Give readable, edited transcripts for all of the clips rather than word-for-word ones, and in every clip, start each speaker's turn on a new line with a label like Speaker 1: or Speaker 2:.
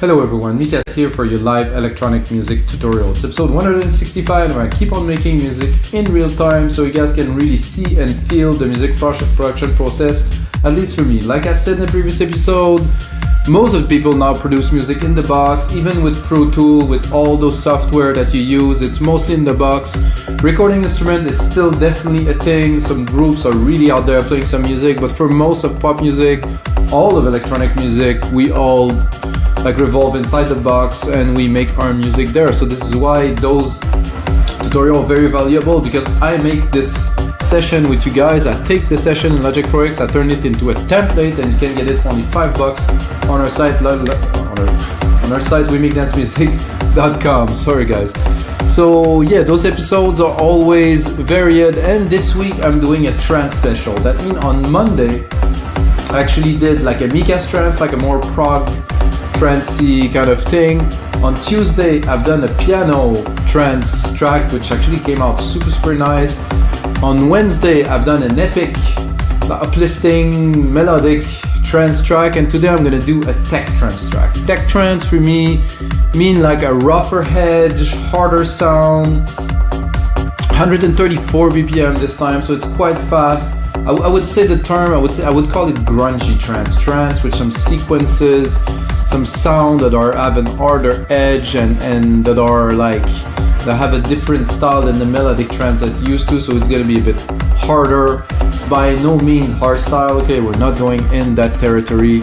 Speaker 1: Hello everyone, Mikas here for your live electronic music tutorial. It's episode 165 where I keep on making music in real time so you guys can really see and feel the music production process, at least for me. Like I said in the previous episode, most of the people now produce music in the box, even with Pro Tool, with all those software that you use, it's mostly in the box. Recording instrument is still definitely a thing. Some groups are really out there playing some music, but for most of pop music, all of electronic music, we all revolve inside the box and we make our music there. So this is why those tutorials are very valuable, because I make this session with you guys. I take the session in Logic Pro X, I turn it into a template, and you can get it for only $5 on our site, wemixdancemusic.com. Sorry guys. So yeah, those episodes are always varied, and this week I'm doing a trance special. That means on Monday I actually did like a Mikas trance, like a more prog trancey kind of thing. On Tuesday I've done a piano trance track which actually came out super nice. On Wednesday I've done an epic, uplifting, melodic trance track, and today I'm gonna do a tech trance track. Tech trance for me mean like a rougher edge, harder sound, 134 BPM this time, so it's quite fast. I would say the term, I would call it grungy trance with some sequences, some sound that have an harder edge and that are that have a different style than the melodic trance that you used to, so it's gonna be a bit harder. It's by no means hard style, okay, we're not going in that territory.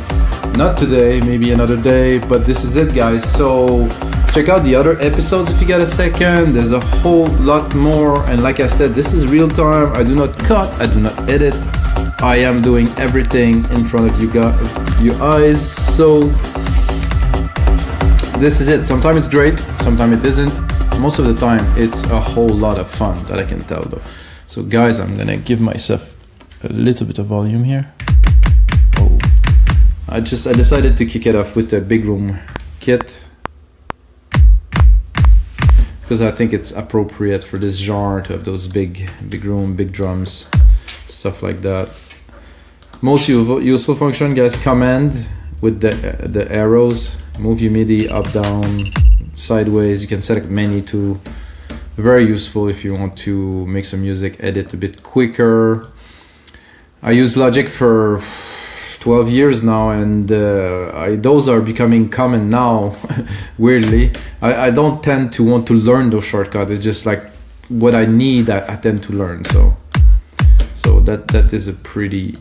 Speaker 1: Not today, maybe another day, but this is it guys. So check out the other episodes if you got a second. There's a whole lot more, and like I said, this is real time. I do not cut, I do not edit. I am doing everything in front of you eyes. So this is it. Sometimes it's great, sometimes it isn't. Most of the time it's a whole lot of fun, that I can tell though. So guys, I'm gonna give myself a little bit of volume here. Oh, I decided to kick it off with the big room kit because I think it's appropriate for this genre to have those big room, big drums, stuff like that. Most useful function, guys, command with the arrows, move your MIDI up, down, sideways. You can select many too. Very useful if you want to make some music, edit a bit quicker. I use Logic for 12 years now, and those are becoming common now. Weirdly, I don't tend to want to learn those shortcuts. It's just like what I need, I tend to learn. So that is a pretty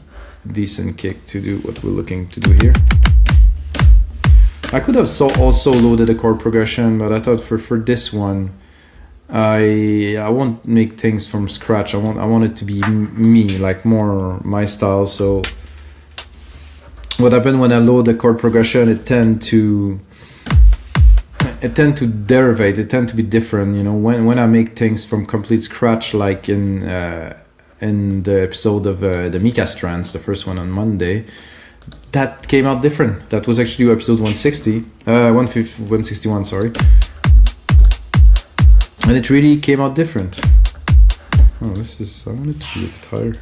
Speaker 1: decent kick to do what we're looking to do here. I could have also loaded a chord progression, but I thought for this one, I won't make things from scratch. I want it to be me, like more my style. So what happened when I load the chord progression, it tend to derivate, it tend to be different. You know, when I make things from complete scratch, like in the episode of the Mikas Trance, the first one on Monday, that came out different. That was actually episode 161, sorry. And it really came out different. Oh, I want it to be a bit higher.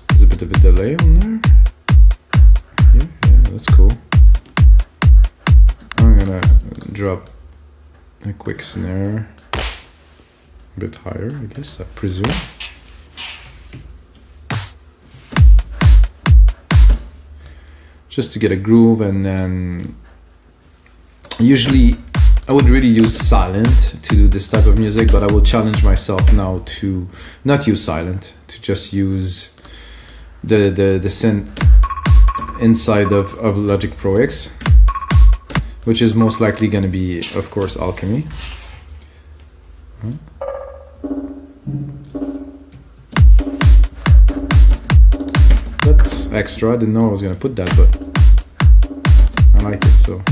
Speaker 1: There's a bit of a delay on there. Yeah, that's cool. I'm gonna drop a quick snare. A bit higher, I guess, I presume. Just to get a groove, and then usually I would really use silent to do this type of music, but I will challenge myself now to not use silent, to just use the synth inside of Logic Pro X, which is most likely going to be, of course, Alchemy. That's extra, I didn't know I was going to put that, but I like it. So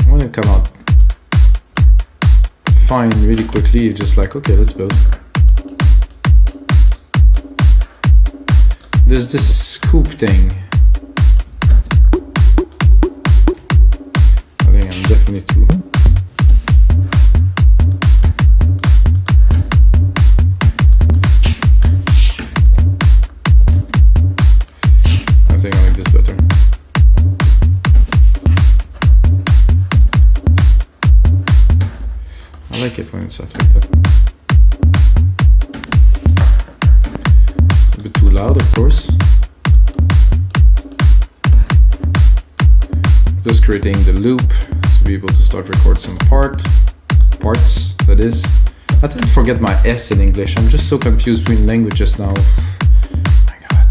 Speaker 1: when it come out fine really quickly, you're just like, okay, let's build. There's this scoop thing. I think I'm definitely too. think I like this better. I like it when it's set like that. A bit too loud, of course. Just creating the loop to be able to start record some parts, that is. I tend to forget my S in English. I'm just so confused between languages now. Oh my god.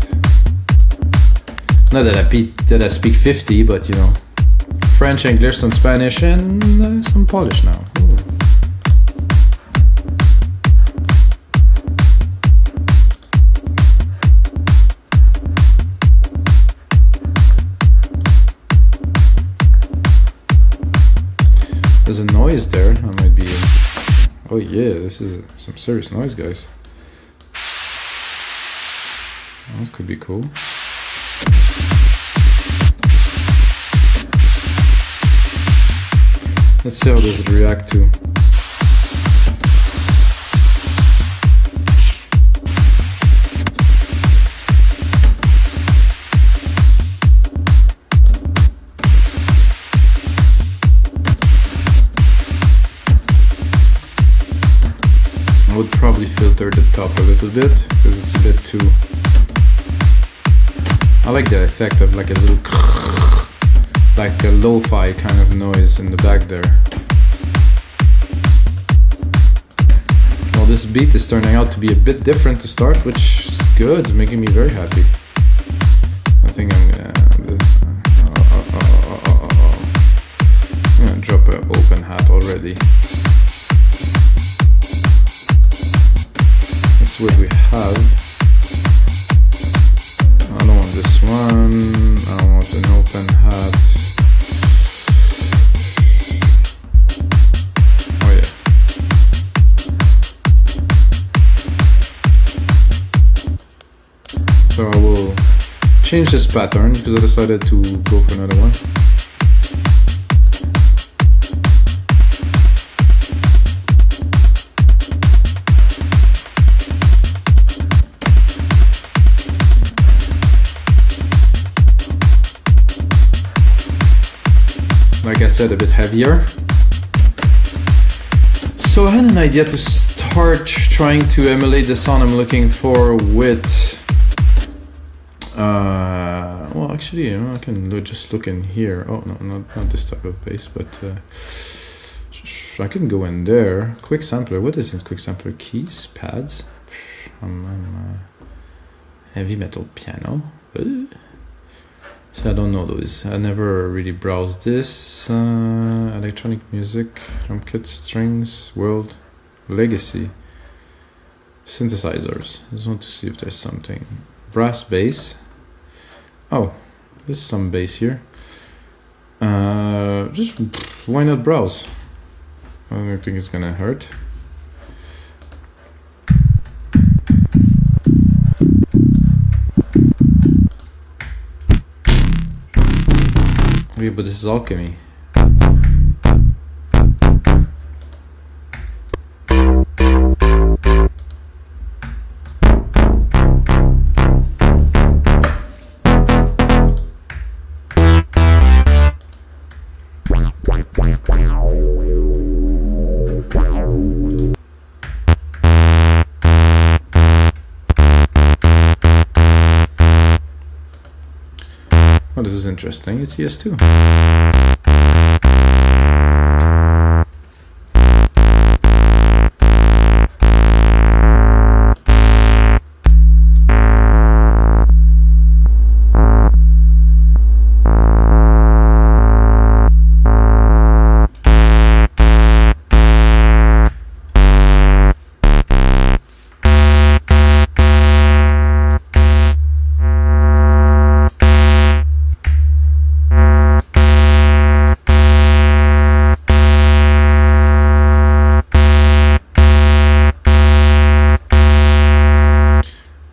Speaker 1: Not that I speak 50, but you know, French, English, some Spanish, and some Polish now. Ooh. There's a noise there. I might be. Oh yeah, this is some serious noise, guys. Oh, that could be cool. Let's see how does it react to. I would probably filter the top a little bit because it's a bit too. I like the effect of like a little, like a lo-fi kind of noise in the back there. Well, this beat is turning out to be a bit different to start, which is good, it's making me very happy. I think I'm gonna drop an open hat already. That's what we have. I don't want this one. I don't want an open hat. Oh yeah. So I will change this pattern because I decided to go for another one. Like I said, a bit heavier. So I had an idea to start trying to emulate the sound I'm looking for with well, actually, you know, I can just look in here. Oh no, not this type of bass, but I can go in there. Quick sampler. What is it? Quick sampler keys, pads. Heavy metal piano. So I don't know those. I never really browsed this. Electronic music, drum kit, strings, world, legacy, synthesizers. I just want to see if there's something. Brass bass. Oh, there's some bass here. Just why not browse? I don't think it's gonna hurt. Yeah, but this is alchemy. Oh, this is interesting. It's ES2.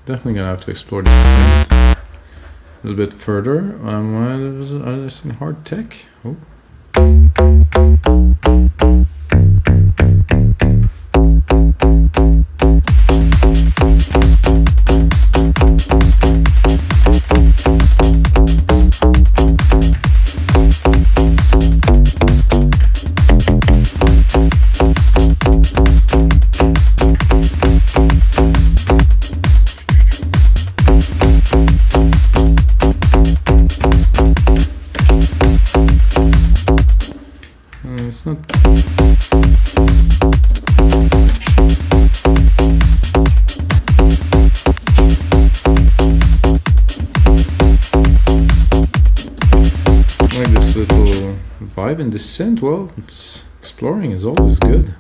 Speaker 1: Definitely gonna have to explore this synth a little bit further. There's some hard tech. Oh. vibe in this synth? Well, exploring is always good.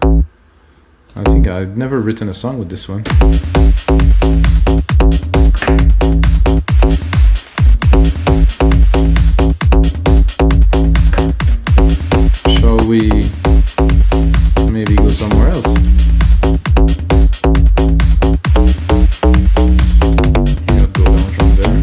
Speaker 1: I think I've never written a song with this one. Shall we maybe go somewhere else? Go down from there.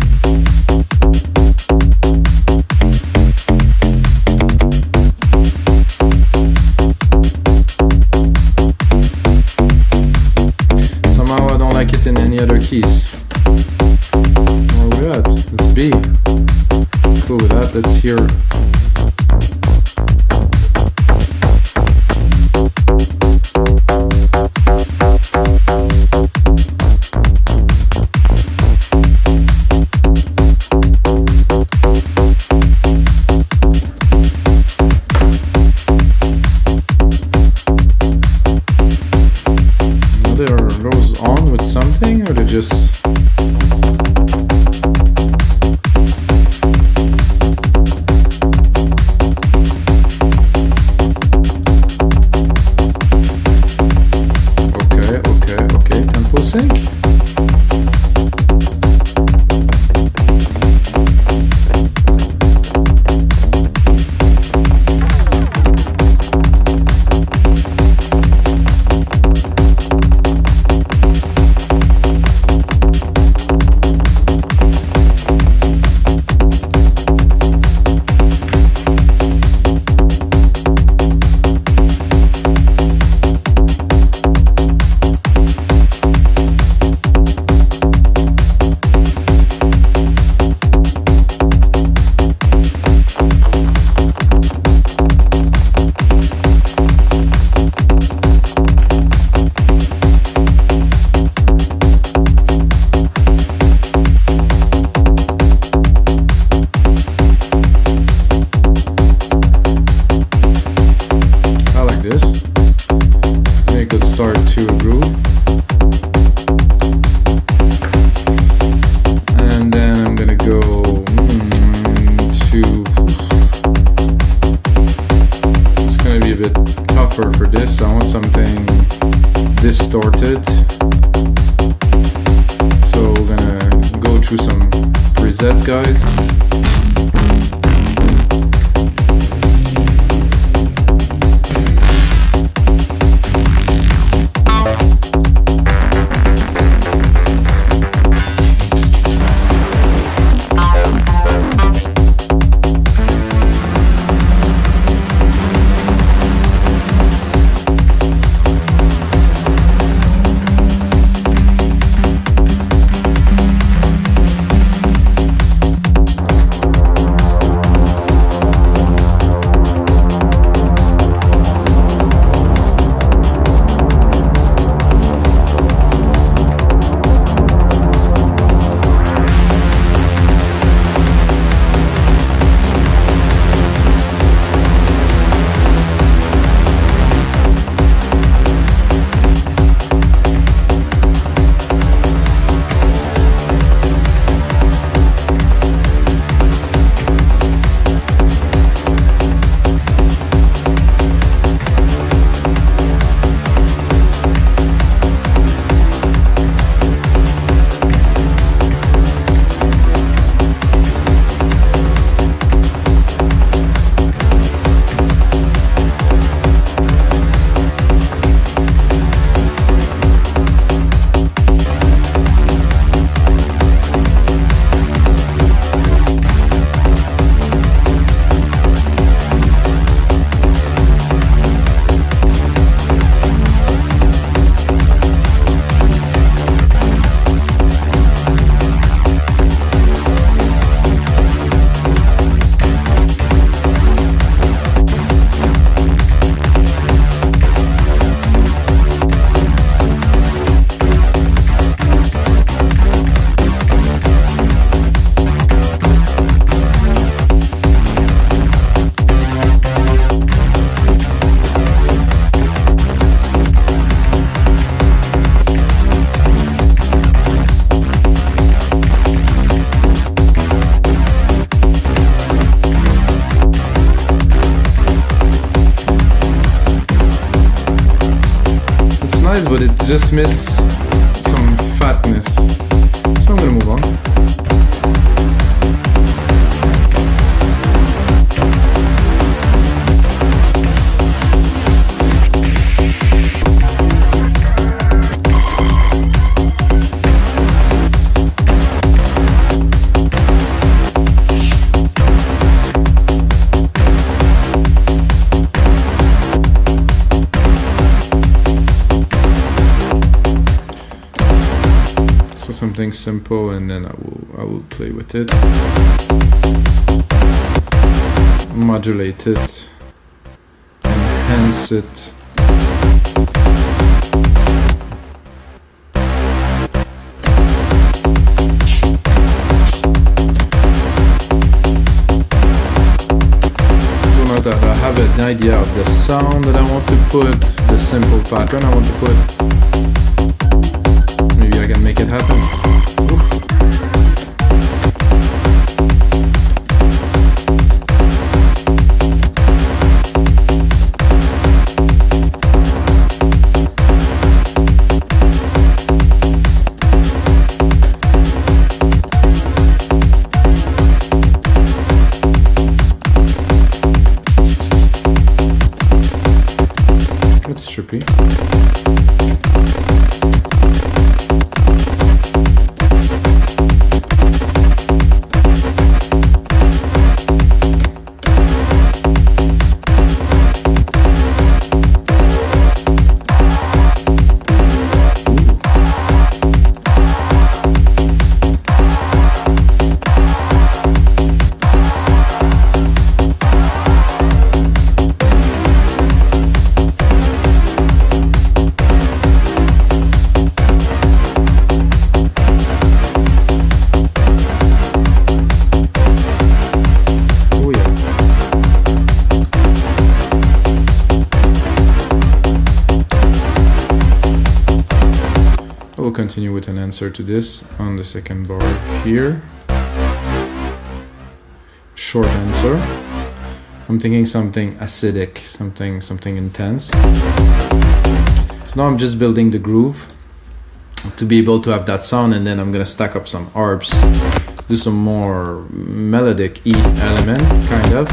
Speaker 1: Somehow I don't like it in any other keys. Where we at? It's B. Cool with that. Let's hear. Goes on with something, or they just okay, tempo sync. Start to a groove, and then I'm gonna go to. It's gonna be a bit tougher for this. I want something distorted, so we're gonna go through some presets, guys. nice, but it just missed some fatness. So I'm gonna move on. Something simple, and then I will play with it, modulate it, enhance it. So now that I have an idea of the sound that I want to put, the simple pattern I want to put, maybe I can make it happen. That's trippy. Continue with an answer to this on the second bar here. Short answer. I'm thinking something acidic, something intense. So now I'm just building the groove to be able to have that sound, and then I'm gonna stack up some arps, do some more melodic E element, kind of.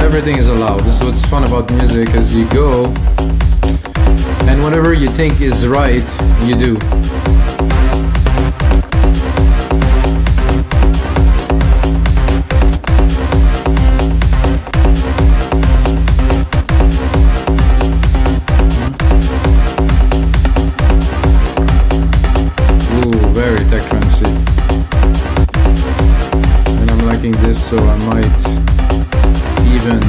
Speaker 1: Everything is allowed. This is what's fun about music, as you go and whatever you think is right, you do. Ooh, very tech trancey. And I'm liking this, so I might even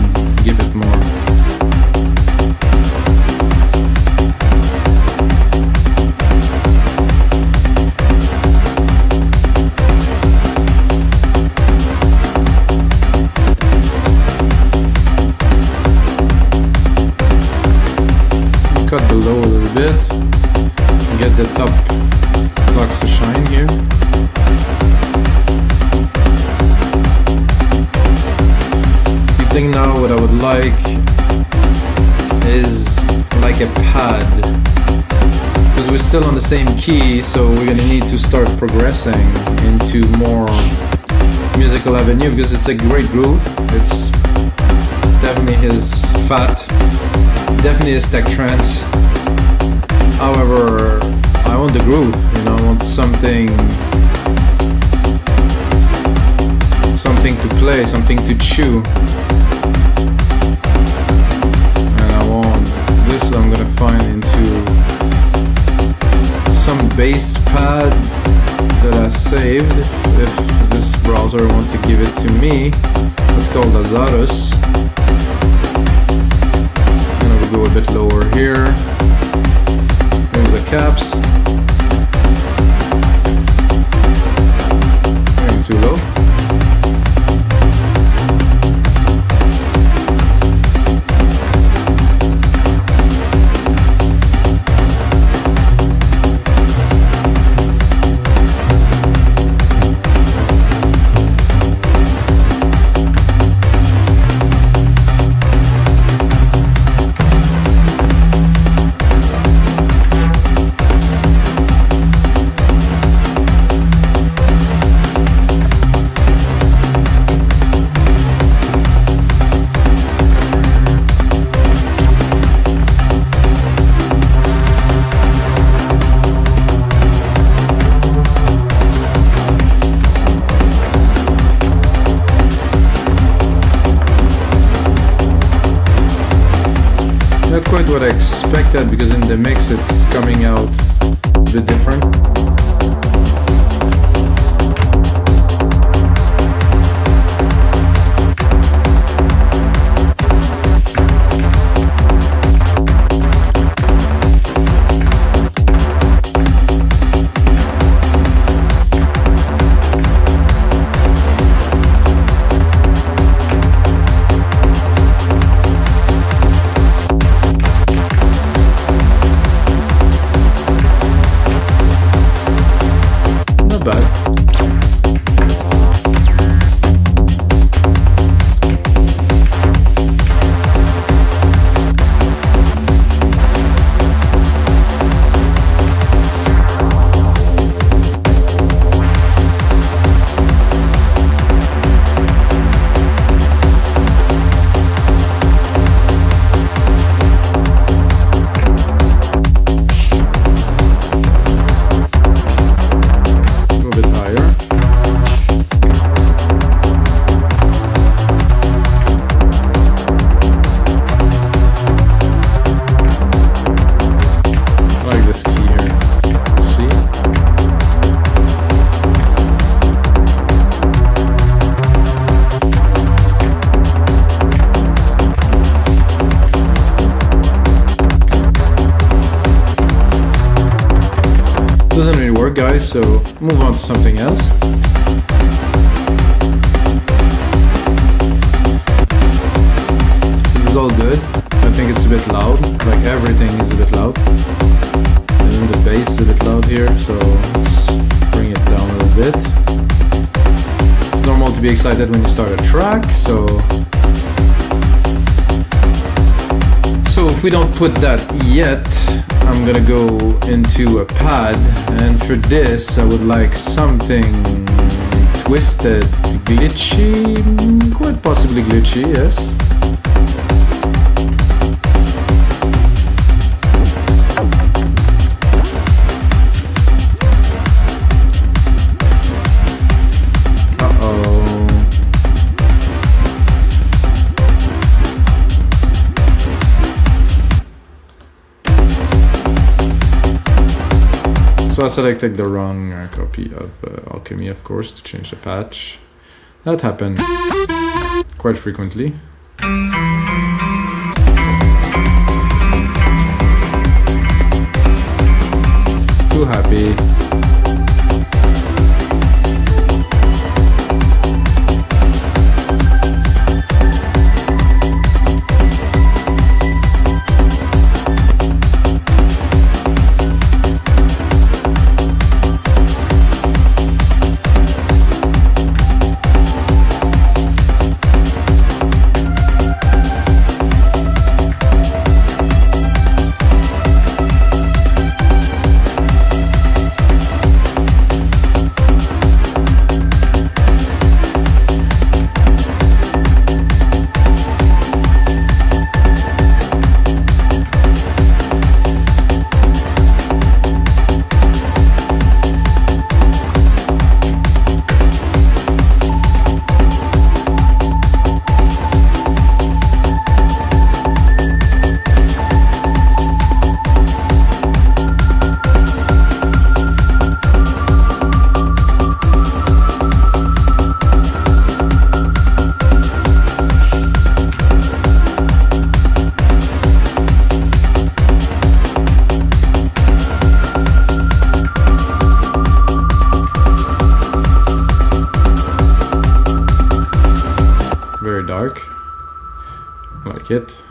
Speaker 1: give it more. Cut the low a little bit, get the top plucks to shine here. Now what I would like is like a pad, because we're still on the same key, so we're gonna need to start progressing into more musical avenue, because it's a great groove. It's definitely his fat, definitely his tech trance. However, I want the groove, you know, I want something to play, something to chew. This I'm gonna find into some bass pad that I saved. If this browser wants to give it to me, it's called Lazarus. I'm gonna go a bit lower here. Move the caps. Going too low. Not quite what I expected, because in the mix it's coming out a bit different. Doesn't really work, guys, so move on to something else. This is all good. I think it's a bit loud, like everything is a bit loud. And then the bass is a bit loud here, so let's bring it down a little bit. It's normal to be excited when you start a track, so if we don't put that yet, I'm gonna go into a pad, and for this I would like something twisted, glitchy, quite possibly glitchy, yes. So I selected the wrong copy of Alchemy, of course, to change the patch. That happened quite frequently. Too happy. like it.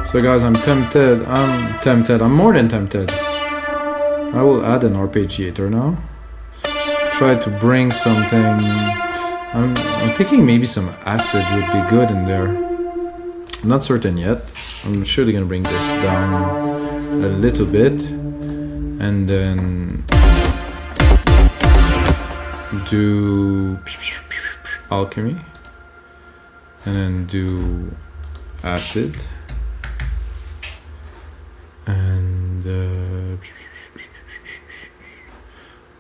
Speaker 1: So guys, I'm more than tempted. I will add an arpeggiator now. Try to bring something. I'm thinking maybe some acid would be good in there. I'm not certain yet. I'm surely gonna bring this down a little bit and then do alchemy and then do acid. And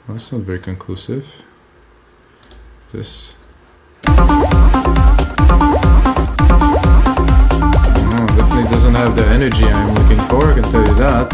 Speaker 1: well, that's not very conclusive. This definitely doesn't have the energy I'm looking for, I can tell you that.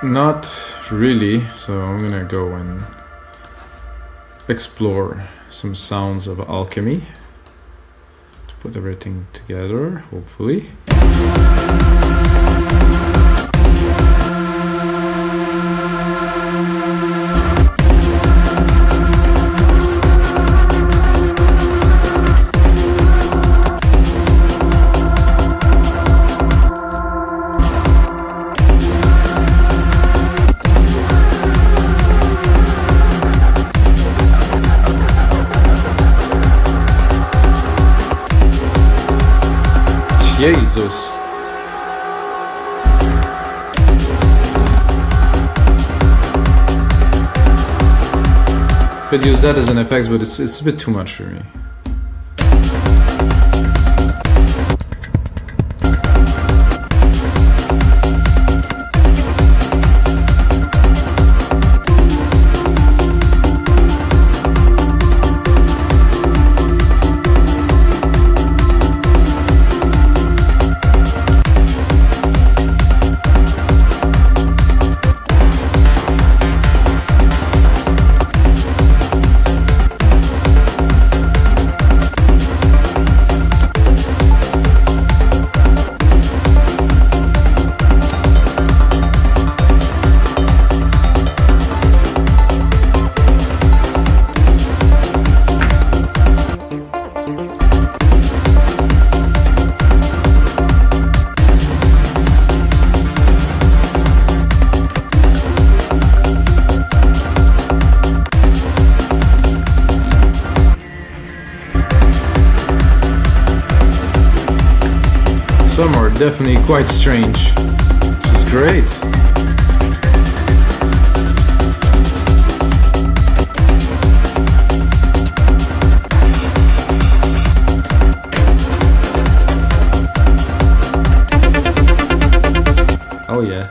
Speaker 1: Not really, so I'm gonna go and explore some sounds of alchemy to put everything together, hopefully. Jesus. Could use that as an effect, but it's a bit too much for me. Some are definitely quite strange, which is great. Oh yeah.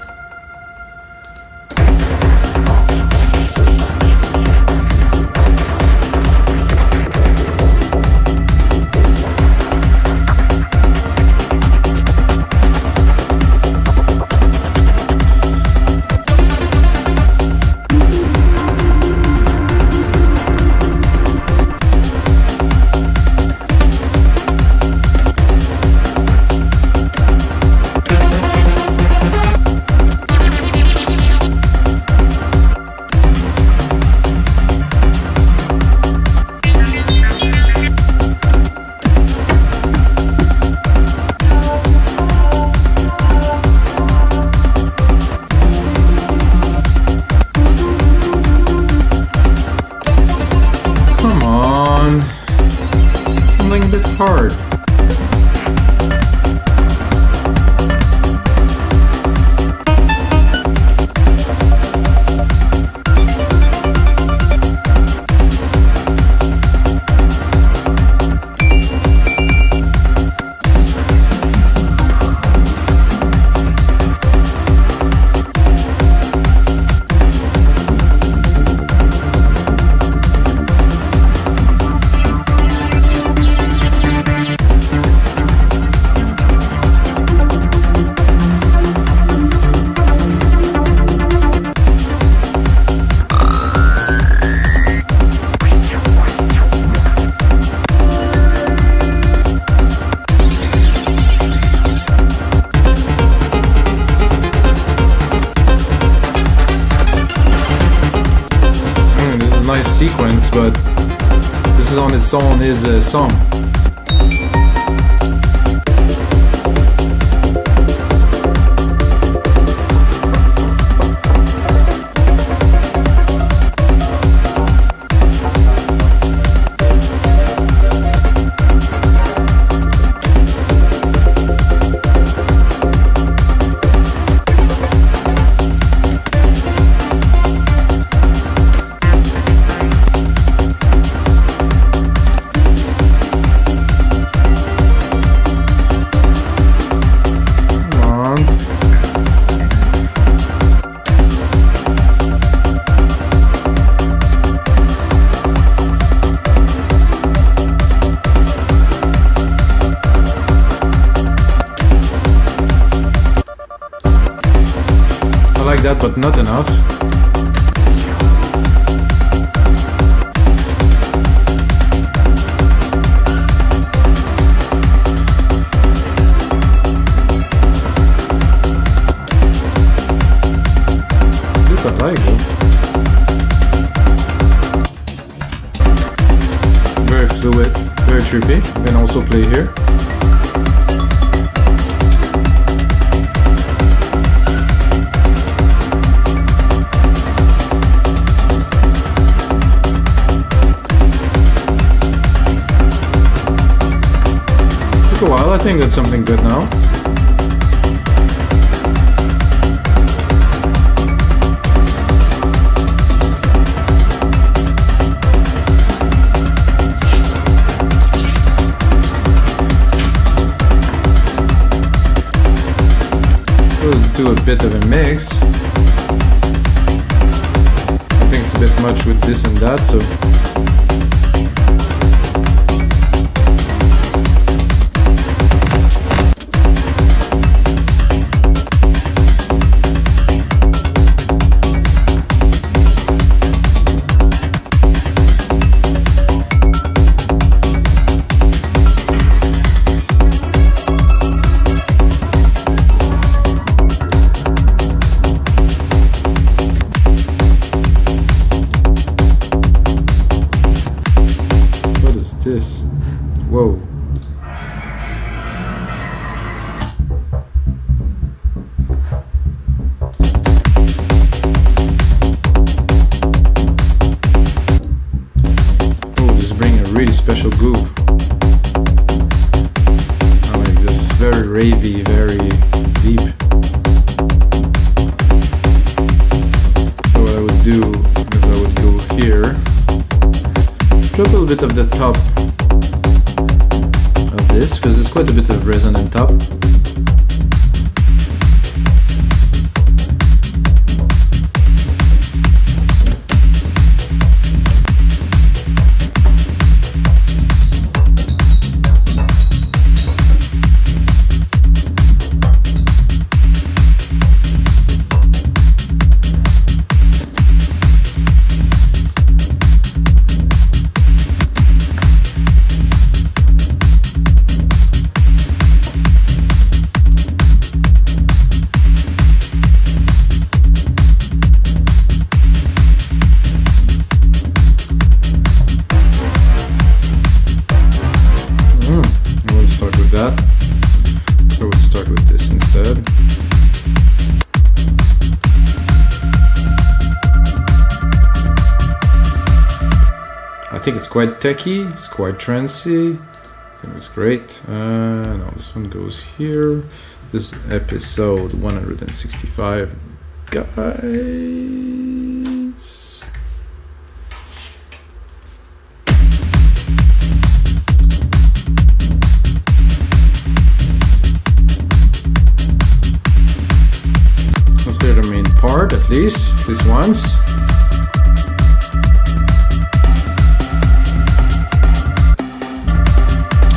Speaker 1: hard. Nice sequence, but this is on its own is a song. That, but not enough. This I like though. Very fluid, very trippy. You can also play here. A while, I think that's something good now. Let's do a bit of a mix. I think it's a bit much with this and that, so this. Whoa. Oh, this brings a really special groove. I like this. Very ravey, very deep. So what I would do is I would go here. Drop a little bit of the top of this, because there's quite a bit of resonant top. I think it's quite techy, it's quite trancey, think it's great. No, this one goes here. This is episode 165, guys. Let's hear the main part at least once.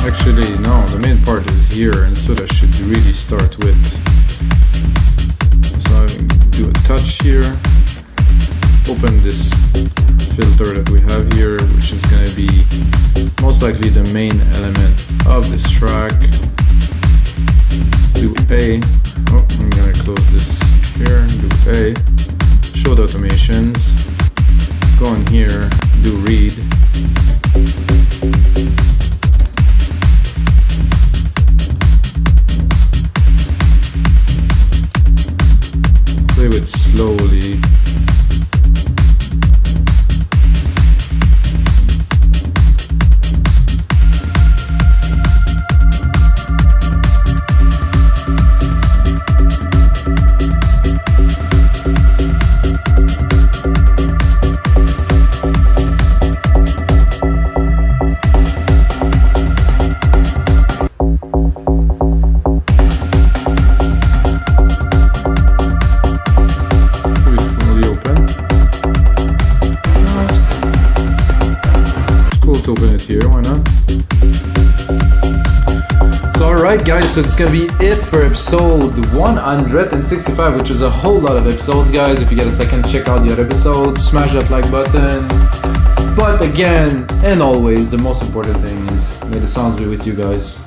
Speaker 1: Actually, no, the main part is here, and so that should really start with. So I do a touch here, open this filter that we have here, which is going to be most likely the main element of this track. Do A. Oh, I'm going to close this here, do A. Show the automations. Go in here, do read. Play it slowly. To open it here, why not? So alright guys, so it's gonna be it for episode 165, which is a whole lot of episodes, guys. If you get a second, check out the other episodes, smash that like button. But again, and always, the most important thing is may the sounds be with you guys.